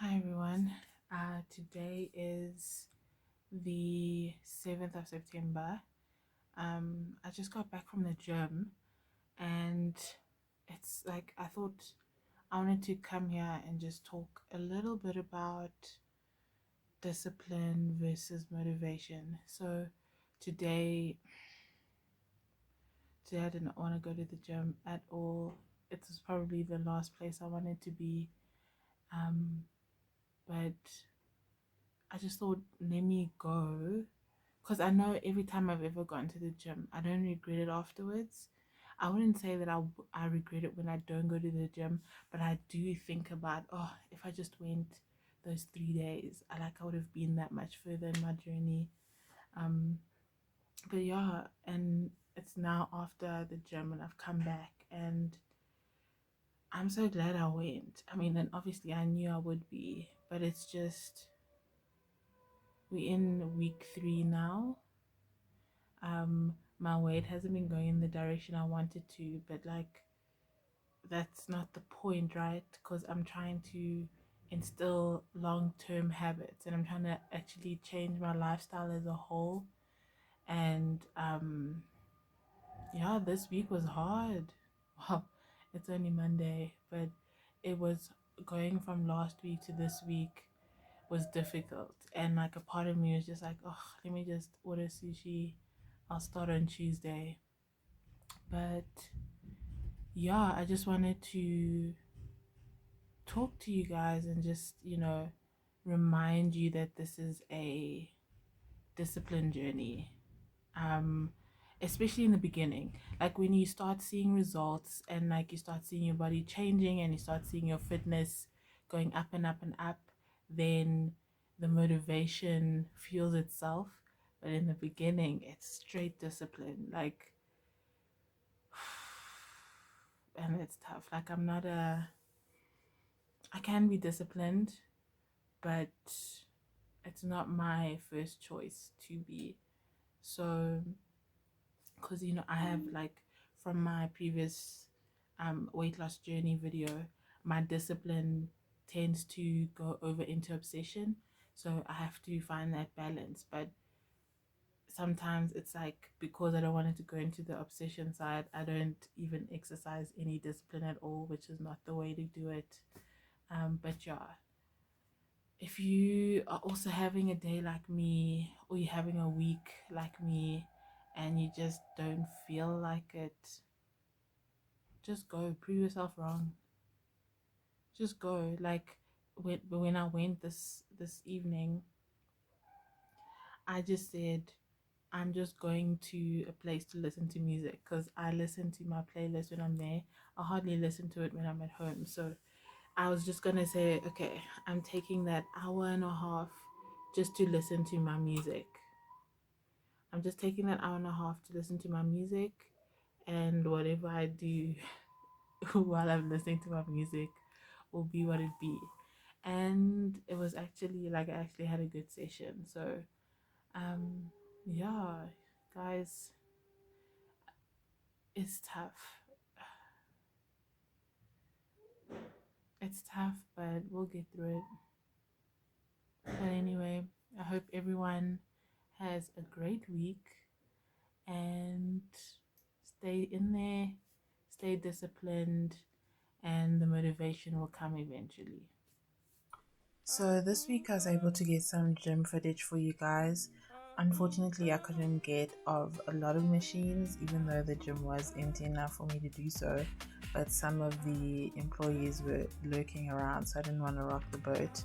Hi everyone. Today is the 7th of September. I just got back from the gym and it's like I thought I wanted to come here and just talk a little bit about discipline versus motivation. So today today I didn't want to go to the gym at all. It was probably the last place I wanted to be. But I just thought, let me go. Because I know every time I've ever gone to the gym, I don't regret it afterwards. I wouldn't say that I regret it when I don't go to the gym, but I do think about, oh, if I just went those 3 days, I would have been that much further in my journey. Um, but yeah, and it's now after the gym and I've come back and I'm so glad I went. I mean, and obviously I knew I would be, but it's just we're in week 3 now. My weight hasn't been going in the direction I wanted to, but that's not the point, right? Because I'm trying to instill long-term habits and I'm trying to actually change my lifestyle as a whole. And yeah, this week was hard. Well, it's only Monday, but it was going from last week to this week was difficult. And like a part of me was just like, oh, let me just order sushi. I'll start on Tuesday. But yeah, I just wanted to talk to you guys and just, remind you that this is a discipline journey. Um, Especially in the beginning. Like when you start seeing results and like you start seeing your body changing and you start seeing your fitness going up and up and up, then the motivation fuels itself. But in the beginning, it's straight discipline. And it's tough. I can be disciplined, but it's not my first choice to be. So, because I have from my previous weight loss journey video, my discipline tends to go over into obsession. So I have to find that balance. But sometimes it's like because I don't want it to go into the obsession side, I don't even exercise any discipline at all, which is not the way to do it. But yeah, if you are also having a day like me or you're having a week like me and you just don't feel like it, just go. Prove yourself wrong. Just go. Like when I went this evening, I just said I'm just going to a place to listen to music because I listen to my playlist when I'm there. I hardly listen to it when I'm at home. So I was just gonna say, okay, I'm taking that hour and a half just to listen to my music. I'm just taking that hour and a half to listen to my music, and whatever I do while I'm listening to my music will be what it be. And it was actually like I actually had a good session. So, yeah, guys, it's tough. It's tough, but we'll get through it. But anyway, I hope everyone has a great week and stay in there, stay disciplined, and the motivation will come eventually. So this week I was able to get some gym footage for you guys. Unfortunately, I couldn't get of a lot of machines, even though the gym was empty enough for me to do so. But some of the employees were lurking around, so I didn't want to rock the boat.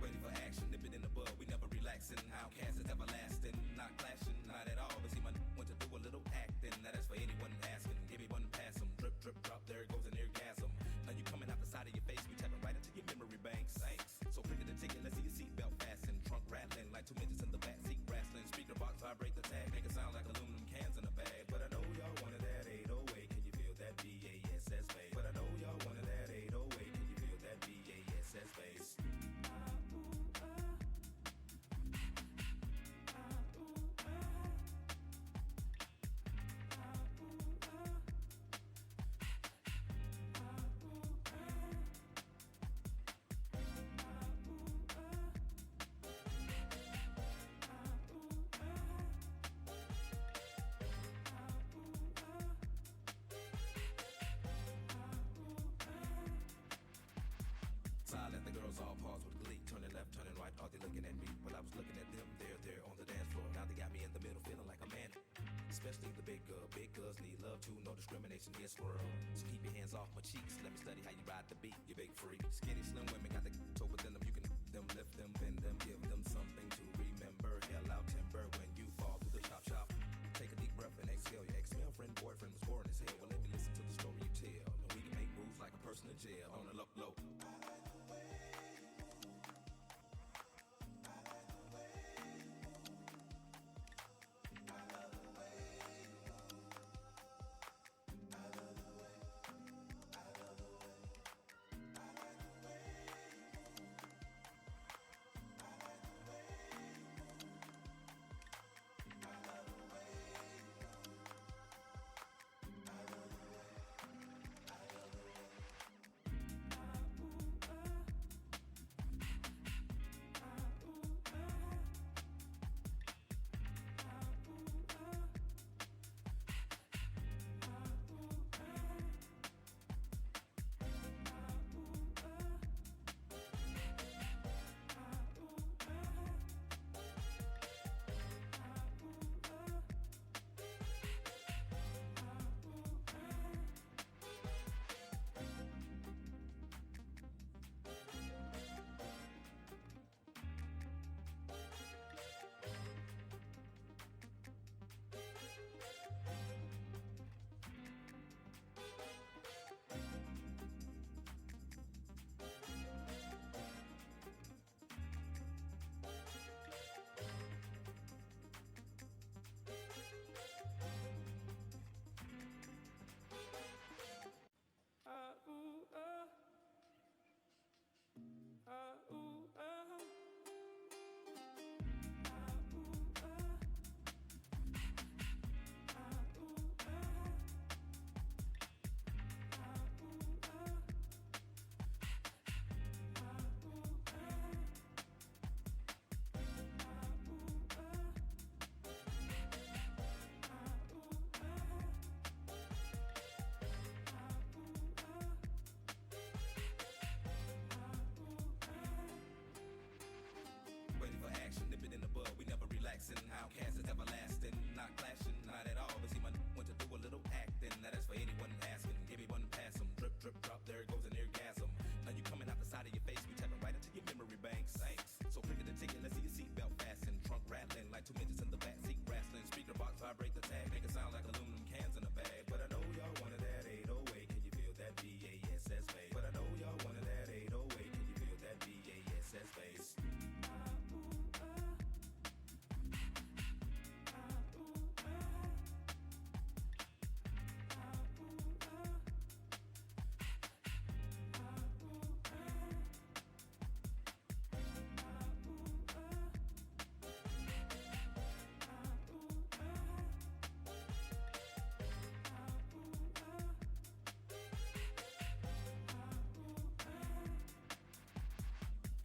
Ready for action, nip it in the bud, we never relaxing. Outcast is everlasting, not clashing, not at all. But see, my want to do a little acting. Now that's for anyone asking. Give me one pass 'em. While I was looking at them, they're on the dance floor. Now they got me in the middle, feeling like a man. Especially the big girls need love too, no discrimination, yes, squirrel. So keep your hands off my cheeks, let me study how you ride the beat, you big freak. Skinny, slim women got the toe within them, you can lift them, bend them, give them something to remember. Hell out timber when you fall through the chop. Take a deep breath and exhale. Your ex-girlfriend, boyfriend was boring as hell. Well, let me listen to the story you tell, and we can make moves like a person in jail on the low. Outcast is everlasting, not clashing, not at all. But see, my want to do a little acting. Now that's for anyone asking. Give me one pass 'em. Drip, drip, drop. There goes an orgasm. Now you coming out the side of your face. We tapping right into your memory banks. So quick the ticket. Let's see your seatbelt fasten. Trunk rattling like 2 midgets in the back seat wrestling. Speaker box vibrate the tag. Make it sound like aluminum cans in a bag. But I know y'all wanted that 808. Can you feel that BASS bass? But I know y'all wanted that 808. Can you feel that BASS bass?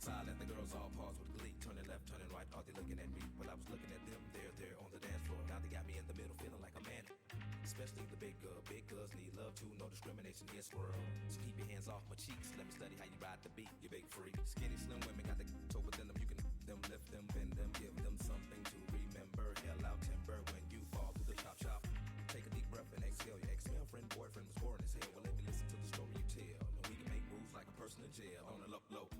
Silent, the girls all pause with glee. Turning left, turning right, are they looking at me? Well, I was looking at them, they're on the dance floor. Now they got me in the middle, feeling like a man. Especially the big girls need love too, no discrimination, yes, squirrel. So keep your hands off my cheeks, let me study how you ride the beat, you big freak. Skinny, slim women got the toe within them, you can lift them, bend them, give them something to remember. Hell out timber when you fall through the chop. Take a deep breath and exhale. Your ex-girlfriend, boyfriend was boring as hell. Well, let me listen to the story you tell, and we can make moves like a person in jail on the low.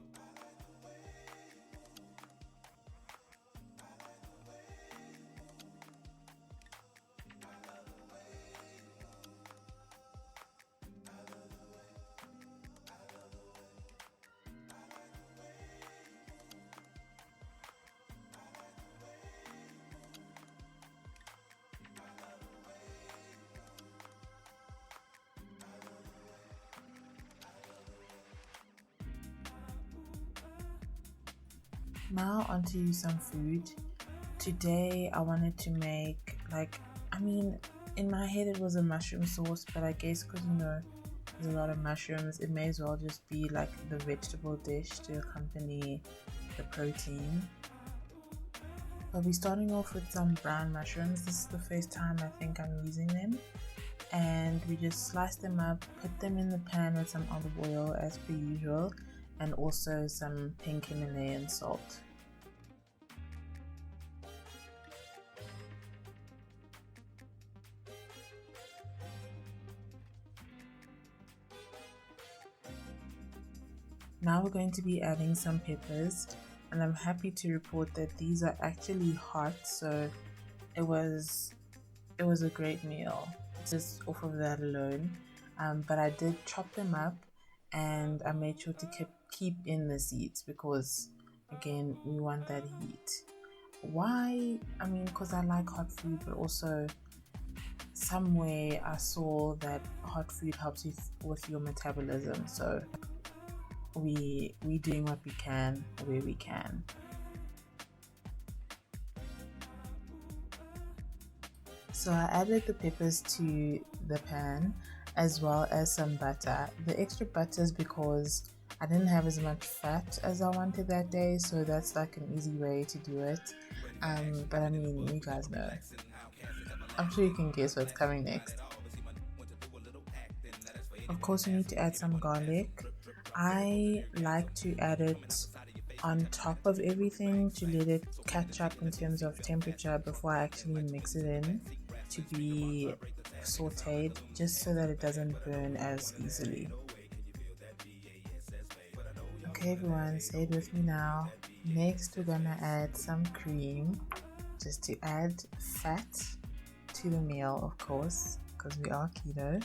Now onto some food. Today I wanted to make in my head it was a mushroom sauce, but I guess because there's a lot of mushrooms, it may as well just be like the vegetable dish to accompany the protein. I'll be starting off with some brown mushrooms. This is the first time I think I'm using them, and we just slice them up, put them in the pan with some olive oil as per usual, and also some pink Himalayan salt. Now we're going to be adding some peppers, and I'm happy to report that these are actually hot, so it was a great meal just off of that alone. But I did chop them up, and I made sure to keep in the seeds because again we want that heat. Why? I mean, because I like hot food, but also somewhere I saw that hot food helps with your metabolism, so we doing what we can where we can. So I added the peppers to the pan as well as some butter. The extra butter is because I didn't have as much fat as I wanted that day, so that's like an easy way to do it. But I mean, you guys know. I'm sure you can guess what's coming next. Of course, we need to add some garlic. I like to add it on top of everything to let it catch up in terms of temperature before I actually mix it in to be sauteed, just so that it doesn't burn as easily. Okay everyone, say it with me now. Next we're gonna add some cream, just to add fat to the meal, of course, because we are keto.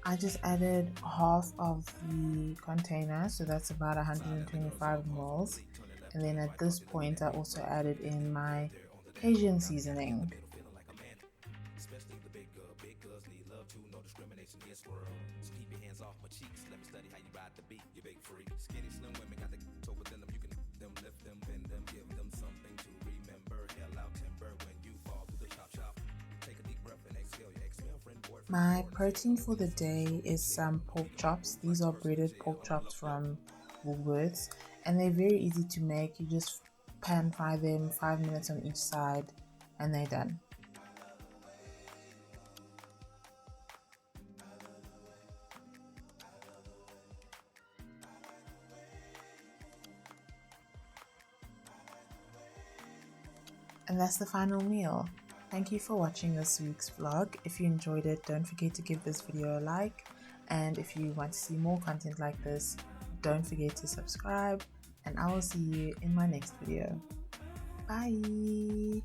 I just added half of the container, so that's about 125 mils. And then at this point I also added in my Cajun seasoning. My protein for the day is some pork chops. These are breaded pork chops from Woolworths, and they're very easy to make. You just pan fry them 5 minutes on each side and they're done. And that's the final meal. Thank you for watching this week's vlog. If you enjoyed it, don't forget to give this video a like, and if you want to see more content like this, don't forget to subscribe, and I will see you in my next video. Bye!